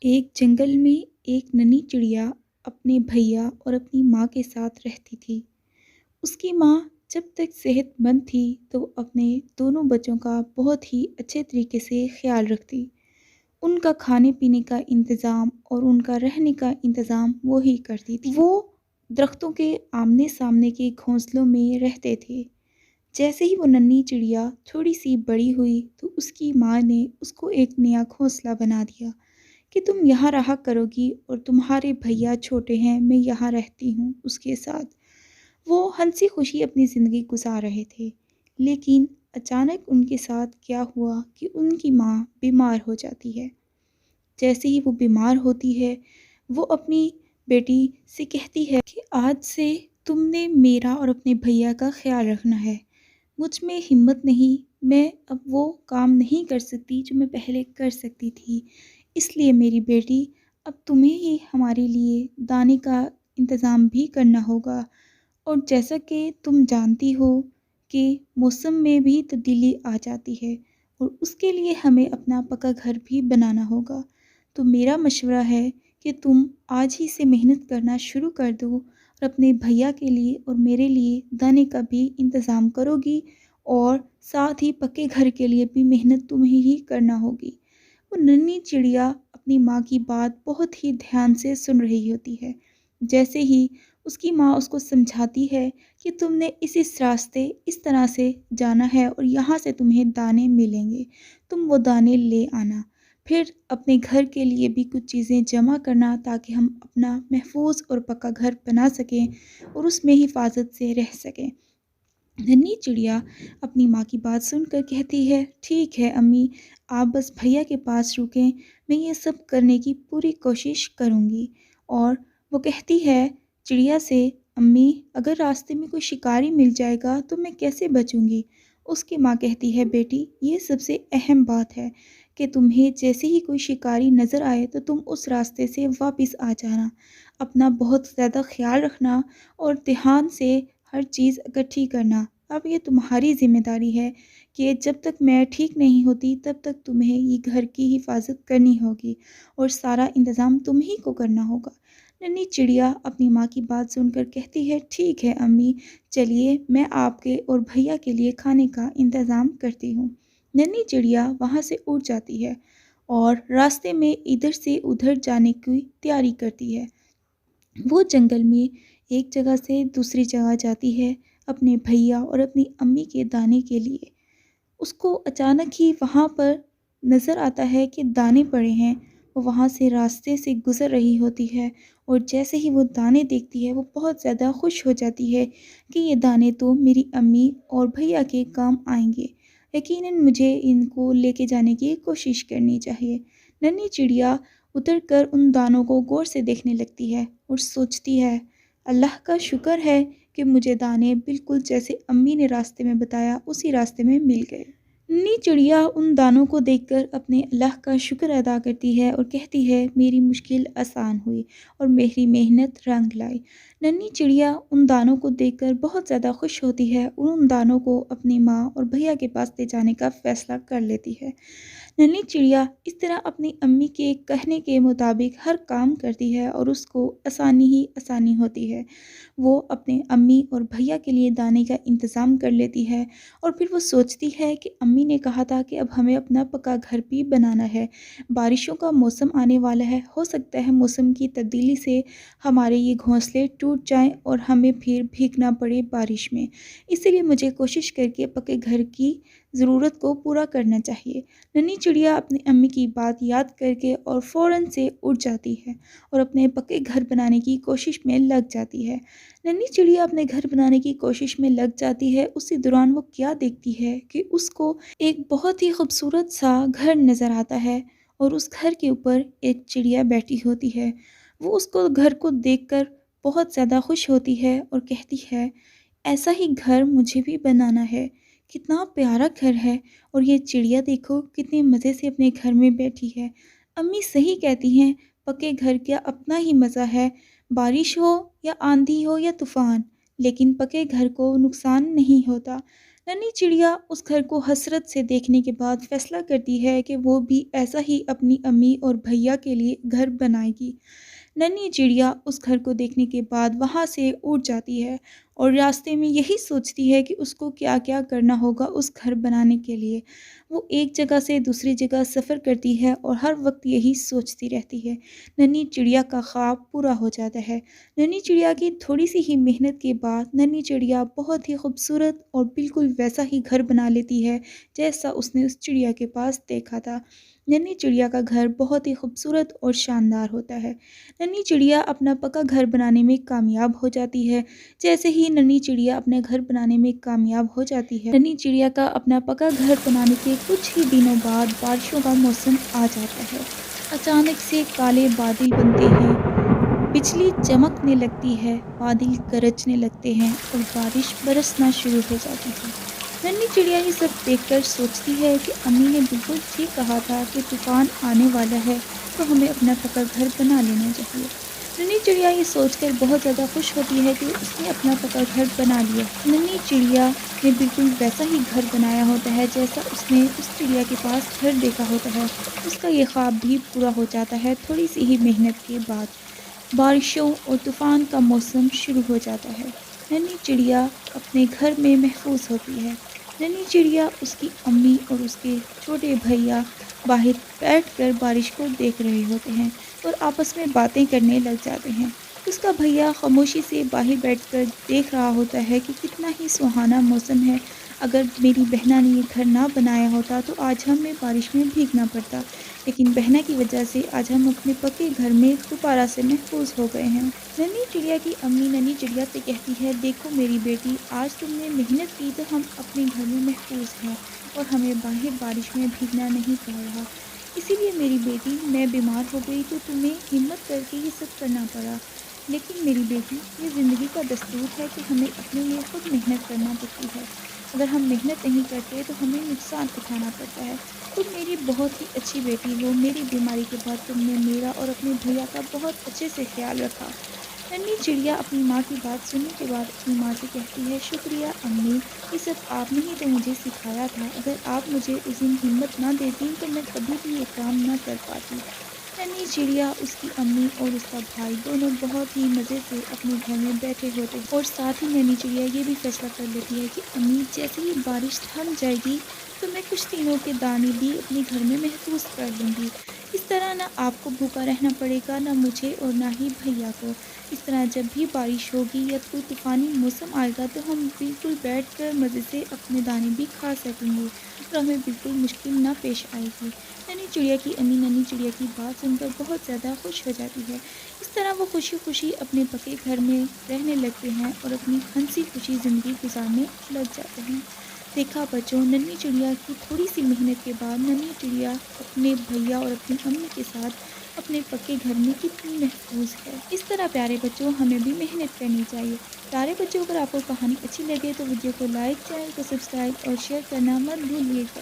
ایک جنگل میں ایک ننھی چڑیا اپنے بھیا اور اپنی ماں کے ساتھ رہتی تھی۔ اس کی ماں جب تک صحت مند تھی تو وہ اپنے دونوں بچوں کا بہت ہی اچھے طریقے سے خیال رکھتی۔ ان کا کھانے پینے کا انتظام اور ان کا رہنے کا انتظام وہی کرتی تھی۔ وہ درختوں کے آمنے سامنے کے گھونسلوں میں رہتے تھے۔ جیسے ہی وہ ننھی چڑیا تھوڑی سی بڑی ہوئی تو اس کی ماں نے اس کو ایک نیا گھونسلہ بنا دیا کہ تم یہاں رہا کرو گی اور تمہارے بھیا چھوٹے ہیں، میں یہاں رہتی ہوں اس کے ساتھ۔ وہ ہنسی خوشی اپنی زندگی گزار رہے تھے، لیکن اچانک ان کے ساتھ کیا ہوا کہ ان کی ماں بیمار ہو جاتی ہے۔ جیسے ہی وہ بیمار ہوتی ہے، وہ اپنی بیٹی سے کہتی ہے کہ آج سے تم نے میرا اور اپنے بھیا کا خیال رکھنا ہے۔ مجھ میں ہمت نہیں، میں اب وہ کام نہیں کر سکتی جو میں پہلے کر سکتی تھی، اس لیے میری بیٹی اب تمہیں ہی ہمارے لیے دانے کا انتظام بھی کرنا ہوگا، اور جیسا کہ تم جانتی ہو کہ موسم میں بھی تبدیلی آ جاتی ہے اور اس کے لیے ہمیں اپنا پکا گھر بھی بنانا ہوگا، تو میرا مشورہ ہے کہ تم آج ہی سے محنت کرنا شروع کر دو اور اپنے بھیا کے لیے اور میرے لیے دانے کا بھی انتظام کرو گی، اور ساتھ ہی پکے گھر کے لیے بھی محنت تمہیں ہی کرنا ہوگی۔ وہ ننھی چڑیا اپنی ماں کی بات بہت ہی دھیان سے سن رہی ہوتی ہے۔ جیسے ہی اس کی ماں اس کو سمجھاتی ہے کہ تم نے اس راستے اس طرح سے جانا ہے اور یہاں سے تمہیں دانے ملیں گے، تم وہ دانے لے آنا، پھر اپنے گھر کے لیے بھی کچھ چیزیں جمع کرنا تاکہ ہم اپنا محفوظ اور پکا گھر بنا سکیں اور اس میں حفاظت سے رہ سکیں۔ ننھی چڑیا اپنی ماں کی بات سن کر کہتی ہے، ٹھیک ہے امی، آپ بس بھیا کے پاس رکیں، میں یہ سب کرنے کی پوری کوشش کروں گی۔ اور وہ کہتی ہے چڑیا سے، امی اگر راستے میں کوئی شکاری مل جائے گا تو میں کیسے بچوں گی؟ اس کی ماں کہتی ہے، بیٹی یہ سب سے اہم بات ہے کہ تمہیں جیسے ہی کوئی شکاری نظر آئے تو تم اس راستے سے واپس آ جانا، اپنا بہت زیادہ خیال رکھنا اور دھیان سے ہر چیز اکٹھی کرنا۔ اب یہ تمہاری ذمہ داری ہے کہ جب تک میں ٹھیک نہیں ہوتی تب تک تمہیں یہ گھر کی حفاظت کرنی ہوگی اور سارا انتظام تم ہی کو کرنا ہوگا۔ ننھی چڑیا اپنی ماں کی بات سن کر کہتی ہے، ٹھیک ہے امی، چلیے میں آپ کے اور بھیا کے لیے کھانے کا انتظام کرتی ہوں۔ ننھی چڑیا وہاں سے اڑ جاتی ہے اور راستے میں ادھر سے ادھر جانے کی تیاری کرتی ہے۔ وہ جنگل میں ایک جگہ سے دوسری جگہ جاتی ہے اپنے بھیا اور اپنی امی کے دانے کے لیے۔ اس کو اچانک ہی وہاں پر نظر آتا ہے کہ دانے پڑے ہیں۔ وہ وہاں سے راستے سے گزر رہی ہوتی ہے اور جیسے ہی وہ دانے دیکھتی ہے وہ بہت زیادہ خوش ہو جاتی ہے کہ یہ دانے تو میری امی اور بھیا کے کام آئیں گے، یقیناً مجھے ان کو لے کے جانے کی کوشش کرنی چاہیے۔ ننھی چڑیا اتر کر ان دانوں کو غور سے دیکھنے لگتی ہے اور سوچتی ہے، اللہ کا شکر ہے کہ مجھے دانے بالکل جیسے امی نے راستے میں بتایا اسی راستے میں مل گئے۔ ننھی چڑیا ان دانوں کو دیکھ کر اپنے اللہ کا شکر ادا کرتی ہے اور کہتی ہے، میری مشکل آسان ہوئی اور میری محنت رنگ لائی۔ ننھی چڑیا ان دانوں کو دیکھ کر بہت زیادہ خوش ہوتی ہے اور ان دانوں کو اپنی ماں اور بھیا کے پاس لے جانے کا فیصلہ کر لیتی ہے۔ ننھی چڑیا اس طرح اپنی امی کے کہنے کے مطابق ہر کام کرتی ہے اور اس کو آسانی ہی آسانی ہوتی ہے۔ وہ اپنے امی اور بھیا کے لیے دانے کا انتظام کر لیتی ہے اور پھر وہ سوچتی ہے کہ امی نے کہا تھا کہ اب ہمیں اپنا پکا گھر بھی بنانا ہے، بارشوں کا موسم آنے والا ہے، ہو سکتا ہے موسم کی تبدیلی سے ہمارے یہ گھونسلے ٹوٹ جائیں اور ہمیں پھر بھیگنا پڑے بارش میں، اسی لیے مجھے کوشش کر کے پکے گھر کی ضرورت کو پورا کرنا چاہیے۔ ننھی چڑیا اپنی امی کی بات یاد کر کے اور فوراً سے اٹھ جاتی ہے اور اپنے پکے گھر بنانے کی کوشش میں لگ جاتی ہے۔ ننھی چڑیا اپنے گھر بنانے کی کوشش میں لگ جاتی ہے، اسی دوران وہ کیا دیکھتی ہے کہ اس کو ایک بہت ہی خوبصورت سا گھر نظر آتا ہے اور اس گھر کے اوپر ایک چڑیا بیٹھی ہوتی ہے۔ وہ اس کو گھر کو دیکھ کر بہت زیادہ خوش ہوتی ہے اور کہتی ہے، ایسا ہی گھر مجھے بھی بنانا ہے، کتنا پیارا گھر ہے، اور یہ چڑیا دیکھو کتنے مزے سے اپنے گھر میں بیٹھی ہے۔ امی صحیح کہتی ہیں، پکے گھر کا اپنا ہی مزہ ہے، بارش ہو یا آندھی ہو یا طوفان، لیکن پکے گھر کو نقصان نہیں ہوتا۔ ننھی چڑیا اس گھر کو حسرت سے دیکھنے کے بعد فیصلہ کرتی ہے کہ وہ بھی ایسا ہی اپنی امی اور بھیا کے لیے گھر بنائے گی۔ ننھی چڑیا اس گھر کو دیکھنے کے بعد وہاں سے اڑ جاتی ہے اور راستے میں یہی سوچتی ہے کہ اس کو کیا کیا کرنا ہوگا اس گھر بنانے کے لیے۔ وہ ایک جگہ سے دوسری جگہ سفر کرتی ہے اور ہر وقت یہی سوچتی رہتی ہے۔ ننھی چڑیا کا خواب پورا ہو جاتا ہے۔ ننھی چڑیا کی تھوڑی سی ہی محنت کے بعد ننھی چڑیا بہت ہی خوبصورت اور بالکل ویسا ہی گھر بنا لیتی ہے جیسا اس نے اس چڑیا کے پاس دیکھا تھا۔ ننھی چڑیا کا گھر بہت ہی خوبصورت اور شاندار ہوتا ہے۔ ننھی چڑیا اپنا پکا گھر بنانے میں کامیاب ہو جاتی ہے۔ جیسے ہی ننھی چڑیا اپنا گھر بنانے میں کامیاب ہو جاتی ہے، ننھی چڑیا کا اپنا پکا گھر بنانے کے کچھ ہی دنوں بعد بارشوں کا موسم آ جاتا ہے۔ اچانک سے کالے بادل بنتے ہیں، بجلی چمکنے لگتی ہے، بادل گرجنے لگتے ہیں اور بارش برسنا شروع ہو جاتی ہے۔ ننھی چڑیا یہ سب دیکھ کر سوچتی ہے کہ امی نے بالکل ٹھیک کہا تھا کہ طوفان آنے والا ہے تو ہمیں اپنا پکا گھر بنا لینا چاہیے۔ ننھی چڑیا یہ سوچ کر بہت زیادہ خوش ہوتی ہے کہ اس نے اپنا پکا گھر بنا لیا۔ ننھی چڑیا نے بالکل ویسا ہی گھر بنایا ہوتا ہے جیسا اس نے اس چڑیا کے پاس گھر دیکھا ہوتا ہے۔ اس کا یہ خواب بھی پورا ہو جاتا ہے۔ تھوڑی سی ہی محنت کے بعد بارشوں اور طوفان کا موسم شروع ہو جاتا ہے۔ ننھی چڑیا اپنے گھر میں محفوظ ہوتی ہے۔ ننھی چڑیا، اس کی امی اور اس کے چھوٹے بھیا باہر بیٹھ کر بارش کو دیکھ رہے ہوتے ہیں اور آپس میں باتیں کرنے لگ جاتے ہیں۔ اس کا بھیا خاموشی سے باہر بیٹھ کر دیکھ رہا ہوتا ہے کہ کتنا ہی سہانا موسم ہے۔ اگر میری بہنا نے یہ گھر نہ بنایا ہوتا تو آج ہمیں بارش میں بھیگنا پڑتا، لیکن بہنا کی وجہ سے آج ہم اپنے پکے گھر میں دوبارہ سے محفوظ ہو گئے ہیں۔ ننھی چڑیا کی امی ننھی چڑیا سے کہتی ہے، دیکھو میری بیٹی، آج تم نے محنت کی تو ہم اپنے گھر میں محفوظ ہیں اور ہمیں باہر بارش میں بھیگنا نہیں پڑ رہا۔ اسی لیے میری بیٹی، میں بیمار ہو گئی تو تمہیں ہمت کر کے یہ سب کرنا پڑا، لیکن میری بیٹی، یہ زندگی کا دستور ہے کہ ہمیں اپنے لیے خود محنت کرنا پڑتی ہے۔ اگر ہم محنت نہیں کرتے تو ہمیں نقصان اٹھانا پڑتا ہے۔ تم میری بہت ہی اچھی بیٹی ہو۔ میری بیماری کے بعد تم نے میرا اور اپنے بھیا کا بہت اچھے سے خیال رکھا۔ ننھی چڑیا اپنی ماں کی بات سننے کے بعد اپنی ماں سے کہتی ہے، شکریہ امی، یہ سب آپ نے ہی تو مجھے سکھایا تھا۔ اگر آپ مجھے اس دن ہمت نہ دیتی تو میں کبھی بھی یہ کام نہ کر پاتی۔ ننھی چڑیا، اس کی امی اور اس کا بھائی دونوں بہت ہی مزے سے اپنے گھر میں بیٹھے ہوتے ہیں اور ساتھ ہی ننھی چڑیا یہ بھی فیصلہ کر لیتی ہے کہ امی، جیسے ہی بارش تھم جائے گی تو میں کچھ دنوں کے دانے بھی اپنے گھر میں محفوظ کر لوں گی۔ اس طرح نہ آپ کو بھوکا رہنا پڑے گا، نہ مجھے اور نہ ہی بھیا کو۔ اس طرح جب بھی بارش ہوگی یا کوئی طوفانی موسم آئے گا تو ہم بالکل بیٹھ کر مزے سے اپنے دانے بھی کھا سکیں گے اور ہمیں بالکل مشکل نہ پیش آئے گی۔ ننھی چڑیا کی امی ننھی چڑیا کی بات سن کر بہت زیادہ خوش ہو جاتی ہے۔ اس طرح وہ خوشی خوشی اپنے پکے گھر میں رہنے لگتے ہیں اور اپنی ہنسی خوشی زندگی گزارنے لگ جاتے ہیں۔ دیکھا بچوں، ننھی چڑیا کی تھوڑی سی محنت کے بعد ننھی چڑیا اپنے بھیا اور اپنی امی کے ساتھ اپنے پکے گھر میں کتنی محفوظ ہے۔ اس طرح پیارے بچوں، ہمیں بھی محنت کرنی چاہیے۔ پیارے بچوں، اگر آپ کو کہانی اچھی لگے تو ویڈیو کو لائک، چینل کو سبسکرائب اور شیئر کرنا مت بھولیے گا۔